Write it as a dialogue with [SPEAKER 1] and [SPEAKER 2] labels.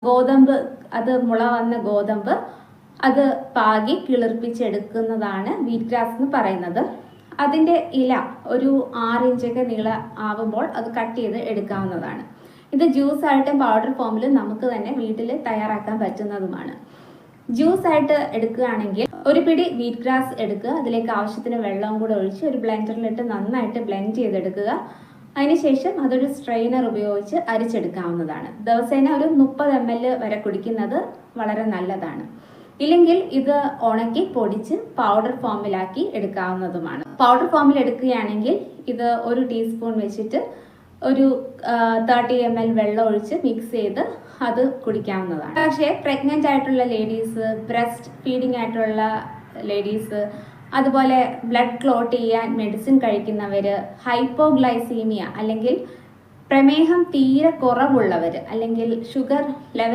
[SPEAKER 1] ഗോതമ്പ്, അത് മുള വന്ന ഗോതമ്പ് അത് പാകി കിളിർപ്പിച്ചെടുക്കുന്നതാണ് വീറ്റ് ഗ്രാസ് എന്ന് പറയുന്നത്. അതിൻ്റെ ഇല ഒരു 6 ഇഞ്ചൊക്കെ നീളം ആവുമ്പോൾ അത് കട്ട് ചെയ്ത് എടുക്കാവുന്നതാണ്. ഇത് ജ്യൂസായിട്ടും പൗഡർ ഫോമിലും നമുക്ക് തന്നെ വീട്ടിൽ തയ്യാറാക്കാൻ പറ്റുന്നതുമാണ്. ജ്യൂസായിട്ട് എടുക്കുകയാണെങ്കിൽ ഒരു പിടി വീറ്റ് ഗ്രാസ് എടുക്കുക, അതിലേക്ക് ആവശ്യത്തിന് വെള്ളവും കൂടെ ഒഴിച്ച് ഒരു ബ്ലെൻഡറിലിട്ട് നന്നായിട്ട് ബ്ലെൻഡ് ചെയ്തെടുക്കുക. അതിനുശേഷം അതൊരു സ്ട്രെയിനർ ഉപയോഗിച്ച് അരിച്ചെടുക്കാവുന്നതാണ്. ദിവസേന ഒരു 30 ml വരെ കുടിക്കുന്നത് വളരെ നല്ലതാണ്. ഇല്ലെങ്കിൽ ഇത് ഉണക്കി പൊടിച്ച് പൗഡർ ഫോമിലാക്കി എടുക്കാവുന്നതുമാണ്. പൗഡർ ഫോമിൽ എടുക്കുകയാണെങ്കിൽ ഇത് 1 ടീസ്പൂൺ വെച്ചിട്ട് ഒരു 30 ml വെള്ളം ഒഴിച്ച് മിക്സ് ചെയ്ത് അത് കുടിക്കാവുന്നതാണ്. പക്ഷേ പ്രഗ്നൻ്റ് ആയിട്ടുള്ള ലേഡീസ്, ബ്രസ്റ്റ് ഫീഡിംഗ് ആയിട്ടുള്ള ലേഡീസ്, അതുപോലെ ബ്ലഡ് ക്ലോട്ട് ചെയ്യാൻ മെഡിസിൻ കഴിക്കുന്നവർ, ഹൈപ്പോഗ്ലൈസീമിയ അല്ലെങ്കിൽ പ്രമേഹം തീരെ കുറവുള്ളവർ, അല്ലെങ്കിൽ ഷുഗർ ലെവൽ